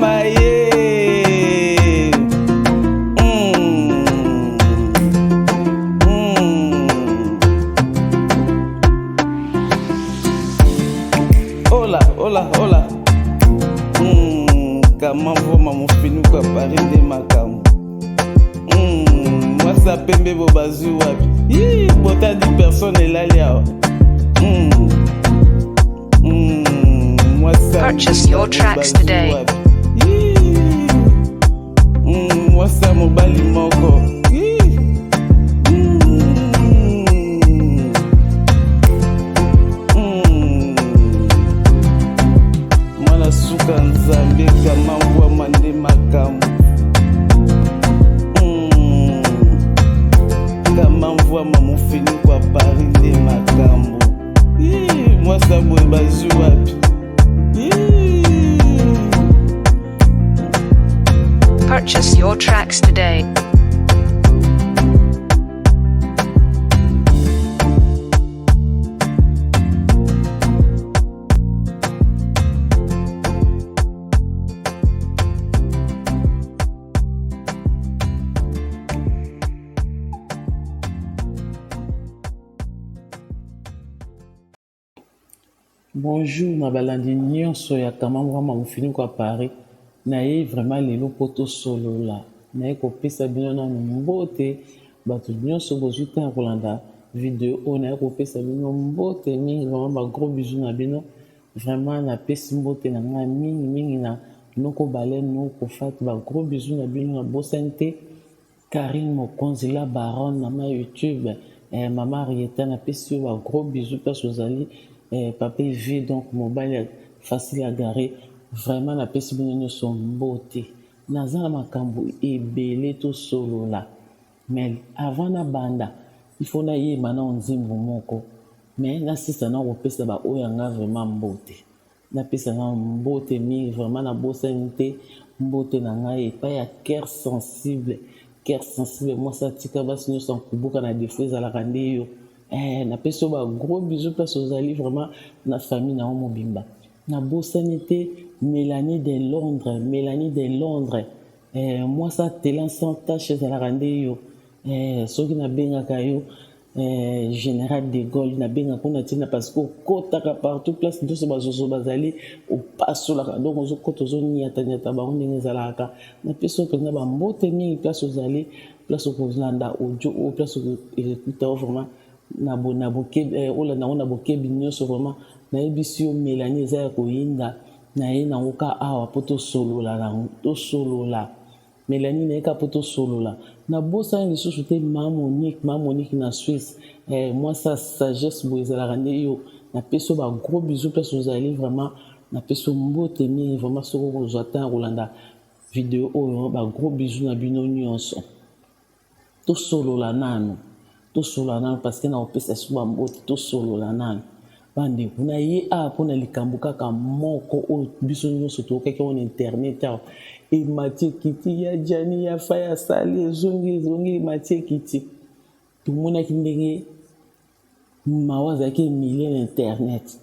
Hola. Kama mvoma mufinu kwa parinde makamu. Mwasa pembe bobazu wapi. Bota 10 personnes elali awa. Purchase your tracks today. Mwasa mobali moko. Mwana suka nzambe kama mvua mande makamu. Kama mvua mamufini kwa parinde makamu. Mwasa bobazu wapi. Purchase your tracks today. Bonjour, ma balandi nyonso ya kama mvama mufini kwa Paris. Naye vraiment lelo poto solo la. Naye kopesa bino na mbote bato nyonso bozwi ta kolanda video o naye kopesa bino mbote mingi vraiment ba gros bisous na bino. Vraiment na pesi mbote na nga mingi na noko balen noko fat ba gros bisous na bino na bosante. Karine Mokonzi la baronne na ma YouTube. Mama Arieta na pesi ba gros bisous parce ozali papa V donc mobile facile à garer. Vraiment na pesi bino nyonso mbote naza na makambo ebele to solo la mais avant na banda il faut na yeba na nzimbo moko mais na sisa na kopesa ba oyo nga vraiment mbote na pesa na mbote mingi vraiment na bosante mbote na ngai epai ya cœur sensible moi ça tika basi nyonso kubuka na défaut ezalaka nde yo na pesa ba gros bisous place ozali vraiment na famille na mobimba na bosani te Mélanie de Londres. Moi ça telan sans tâche à la rande yo. Soki na benga kayo général de Gaulle na benga kona tina parce que kota ka partout place de ce bazozo bazali au passo la donc on koto zo nyata ba on ngezalaka na peso que na ba mbote mi place ozali place ko landa audio ou place ko écouter vraiment na boke ola na ona boke binyoso vraiment na ebisio Mélanie za ko yinda na ye na ngoka awa poto solo la Mélanie na eka poto solo la na bosa ni susu te Monique na Suisse moi ça sagesse boizala rande yo na peso ba gros bisous place vous allez vraiment na peso mbote mi vraiment soko ko zata rolanda vidéo oyo ba gros bisous na bino nyonso to solo la nanu parce que na opesa suba mbote to solo la nanu bande kuna ye pona likambo kaka moko o biso nyonso to keke on internet e Mathieu Kiti ya Jani ya Faya Sali zongi Mathieu Kiti tout mona kindenge mawaza ke milieu internet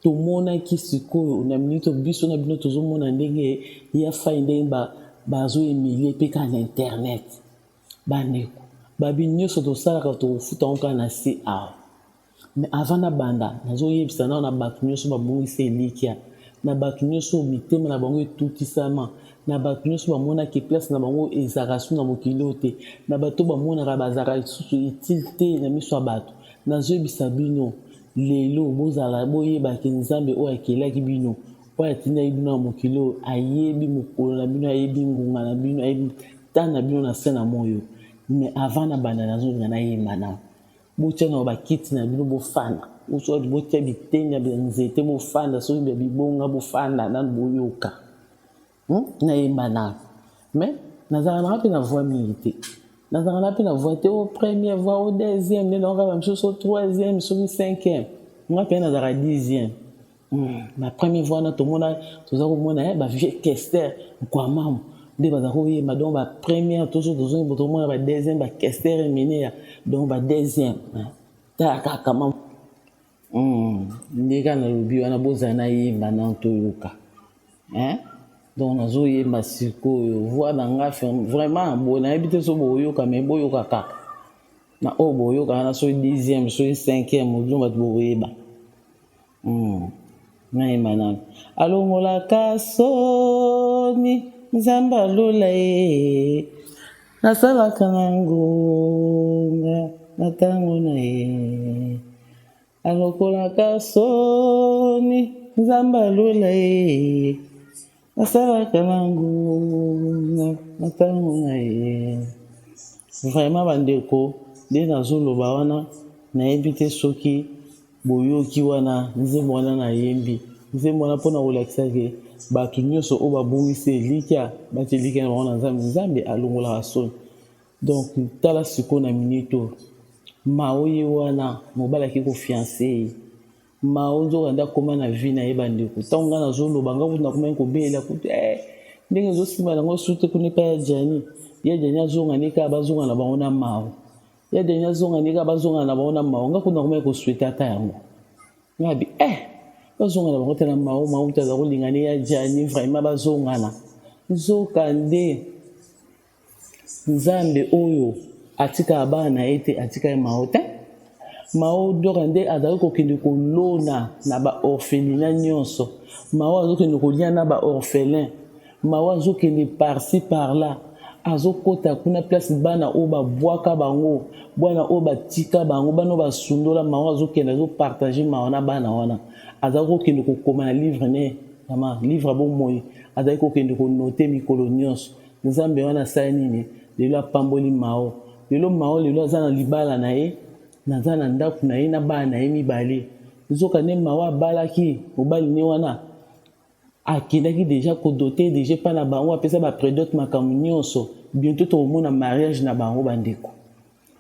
tout mona ki siko na minute biso na bino tozo mona ndenge ya Faya ndenge bazo emilie pe ka na internet bande babi nyonso to sala ka to futa onka na CA. Mais avant na banda nazo yebisa na bato nyonso babongisa elikia na bato nyonso mitema na bango etutisama na bato nyonso bamona ke place na bango ezaka su na mokili te na bato bamonaka bazaka susu utile te na miso ya bato nazo yebisa bino lelo bozala boyebaki nzambe oyo akelaki bino oyo atindaki bino na mokili ayebi mokolo na bino ayebi ngunga na bino ayebi tana na bino na se na moyo mais avant na banda nazo ngana yemba na botia na bakiti na bino bofanda uso botia bitenya benzete bofanda so bibonga bofanda na boyoka na yemana mais nazala na pe na voix milité nazala na pe na voix te au premier voix au deuxième ne n'aura même chose au troisième sur cinquième moi pe nazala 10e ma première voix na to mona tozako mona ba vieux Kester kwa mamu de bazako ye madon ba première toujours dozo boto mona ba deuxième ba Kester mené donc ba deuxième ta kaka mam ndika na lobi wana bozana yimba na ntoyoka donc nazoyemba sikoyo voix na nga vraiment boye nayebi te so boyoka mais boyoka kaka na oyo boyoka na soki 10e soki 5e ozo bato bokoyeba nayemba nano alongolaka soni nzambe alola ye nasalaka na ngonga na ntango na ye alokolaka soni nzambe alola ye nasalaka na ngonga na ntango na ye vraiment bandeko nde nazoloba wana nayebi te soki boyoki wana nzembo wana nayembi nzembo wana mpona kolakisa ke bato nyonso oyo babongisi elikya bati elikya na bango na nzambe nzambe alongolaka soni donc tala sikoyo na minito mao ye wana mobali aki kofiance ye mao nzoka nde akóma na vie na ye bandeko ntango nga nazoloba nga kutu nakomaki kobelela kutu ndenge ezosimba nango sute kuna epai ya jani azonga ne kaka bazonga na bango na mao ya jani azonga ne kaka bazonga na bango na mao nga kutu nakomaki koswete ata yango ngabi bazonga na bango te na mao te aza kolinga ne ya jani vraiment bazongana nzoka nde nzambe oyo atikaka bana na ye te atika ye mao te mao doka nde azali kokende kolona na baorphelina nyonso mao azokende kolia na baorphelin mao azokende parci par là azokota kuna place bana oyo babwaka bango bwana oyo batika bango bana oyo basundola mao azokende azopartage mao na bana wana azali kokende kokoma na livre ne ama livre bomoi azali kokende konote mikolo nyonso nzambe wana asali nini lelo apamboli mao lelo mao lelo aza na libala na ye naza na ndako na ye na bana na ye mibale nzoka nde mao abalaki mobali ne wana akendaki deja kodote deja epai na bango apesa bapredote makambo nyonso bientôt tokomona mariage na bango bandeko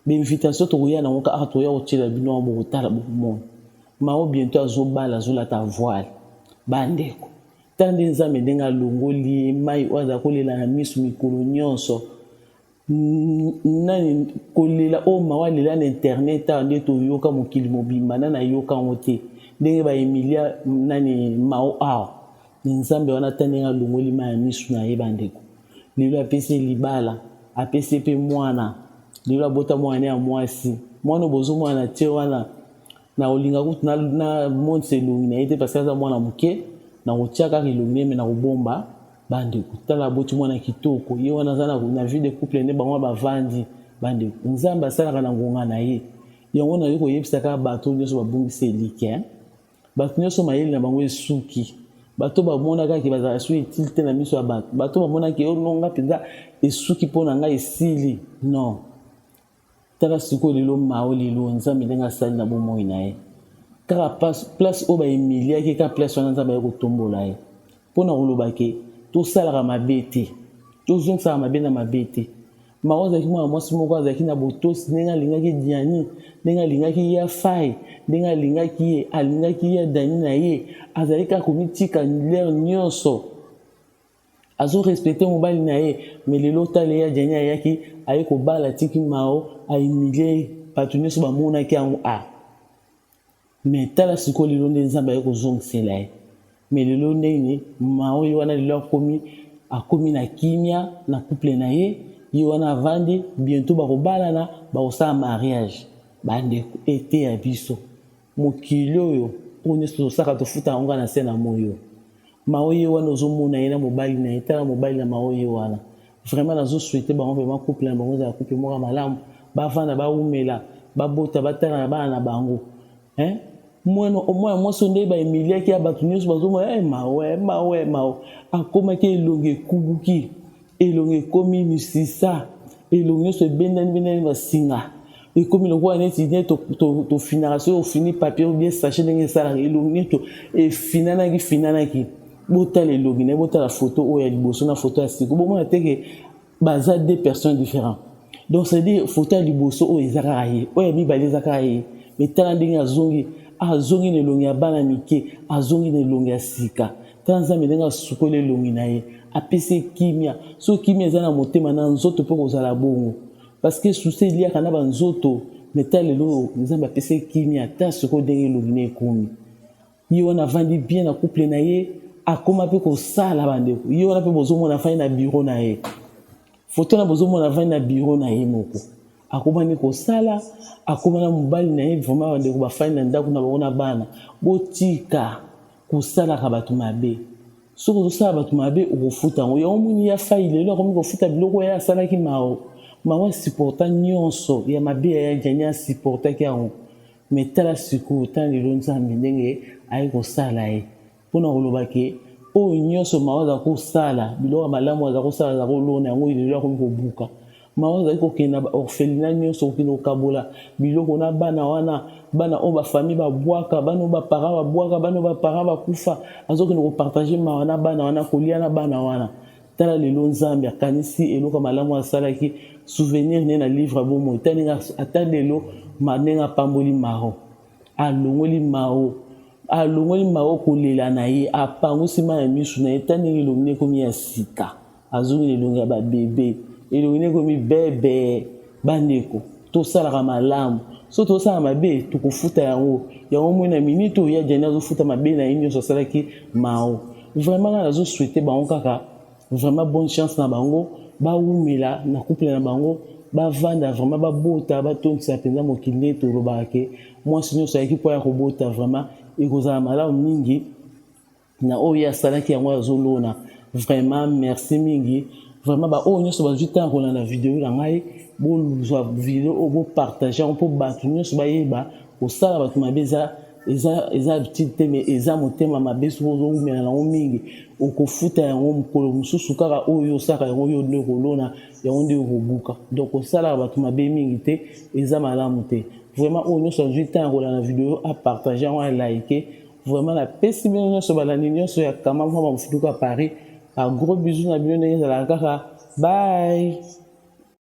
bainvitation tokoya nango kaka toya kotiela bino wana bokotala bokomona mao bientôt azobala azolata voile bandeko tala nde nzambe ndenge alongoli ye mai oyo aza kolela na miso mikolo nyonso nani kolela oyo mao alela na internet awa nde toyoka mokili mobimba nani ayoka yango te ndenge baemilia nani mao awa nzambe wana ata ndenge alongoli mai ya miso na ye bandeko lelo apesi ye libala apesi ye mpe mwana lelo abota mwana ya mwasi mwana oyo bozomwana tie wana na kolinga kutu na monisa elongi na ye te parce aza mwana moke na kotia kaka elongi na ye me na kobomba bandeko tala aboti mwana kitoko ye wana aza na vie de couple nde bango bavandi bandeko nzambe asalaka na ngonga na ye yango naye koyebisa kaka bato nyonso babongisa elike bato nyonso mayele na bango esuki bato bamonaka ke bazala soki etili te na miso ya bato bato bamonaki ononga mpenza esuki mpo na ngai esili non tala sikoyo lelo mao lelo nzambe ndenge asali na bomoi na ye kaka place oyo baemiliaki kaka place wana nzambe aye kotombola ye mpo na koloba ke tosalaka mabe te tozongisaka mabe na mabe te mao azalaki mwana mwasi moko azalaki na botosi ndenge alingaki diani ndenge alingaki ye afai ndenge alingaki ye dani na ye azali kaka komitika lere nyonso azorespecte mobali na ye me lelo tala ye diani ayaki aye kobala tiki mao aemilie bato nyonso bamonaki yango me tala sikoyo lelo nde nzambe aye kozongisela ye me lelo ndenge mao ye wana lelo akomi na kimia na couple na ye ye wana avandi bientôt bakobalana bakosala mariage bandeko ete ya biso mokili oyo nyonso tosaka tofuta yango na se na moyo mao ye wana ozomona ye na mobali na ye tala mobali na mao ye wana vraiment nazosouhaite bango vraiment couple na bango ezala couple moko malamu bavanda baumela babota batala na bana na bango mwana mwasi nde baemiliaki ya bato nyonso bazomona mao akomaki elongi ekubuki elongi ekomi misisa elongi nyonso ebendani basinga ekomi lokola neti ne tofinaka soki ofini papier obie sache ndenge esalaka elongi neti efinanaki botala elongi na ye botala foto oyo ya liboso na foto ya siko bomona teke baza deux personnes différentes donc c'est dire foto ya liboso oyo eza kaka ye oyo ya mibale eza kaka ye me tala ndenge azongi na elongi ya bana mike azongi na elongi ya sika tala nzambe ndenge asukoli elongi na ye apesi kimia so kimia eza na motema na nzoto mpo kozala bongo parce que susi eliaka na banzoto me tala lelo nzambe apesi kimia ta sikoyo ndenge elongi na ekomi ye wana avandi bien na couple na ye akoma pe kosala bandeko ye wana pe bozomona afandi na bureau na ye foto na bozomona afandi na bureau na ye moko akomani kosala akoma na mobali na ye vraiment bandeko bafandi na ndako na bango na bana botika kosalaka bato mabe soki ozosala bato mabe okofuta yango yango moni ya fai lelo akomi kofuta biloko ye asalaki mao mawa supporta nyonso ya mabe ya jani asupportaki yango me tala sikoyo tala lelo nzambe ndenge aye kosala ye mpona koloba ke oyo nyonso mawa aza kosala biloko ya malamu aza kosala aza kolona yango lelo akomi kobuka mawa azali kokende na orphelinat nyonso kokende kokabola biloko na bana wana bana oyo bafamille babwaka bana oyo bapara babwaka bana oyo bapara bakufa azokende kopartage mawa na bana wana kolia na bana wana tala lelo nzambe akanisi eloko malamu asalaki souvenir ne na livre bomoi ata lelo ndenge apamboli maro alongoli maro kolela na ye apangosi ma ya misu na ye ta ndenge elongi ne ekomi ya sika azongi elongi ya babebe elongi ne ekomi bebe bandeko tosalaka malamu so tosala mabe tokofuta yango moi na minute oyo ya jani azofuta mabe na ye nyonso asalaki mao vraiment nga nazosouhaite bango kaka vraiment bonne chance na bango bawumela na couple na bango bavanda vraiment babota batondisa mpenza mokili nde tolobaka ke mwasi nyonso ayaki mpo ya kobota vraiment ekozala malamu mingi na oyo asalaki yango azolona vraiment merci mingi vraiment baoyo nyonso bazwi ntango kolanda video na ngai bozwa video oyo bopartage yango mpo bato nyonso bayeba kosala bato mabe eza habitude te me eza motema mabe soki ozowumela nango mingi okofuta yango mokolo mosusu kaka oyo osalaka yango yo nde kolona yango nde okobuka donc osalaka bato mabe mingi te eza malamu te vraiment oyo nyonso azwi ntango kolanda video apartage yango alike vraiment napesi bino nyonso balandi nyonso ya kama mwa bamofutuka Paris. Un gros bisou na bino ndenge ezalaka kaka bye.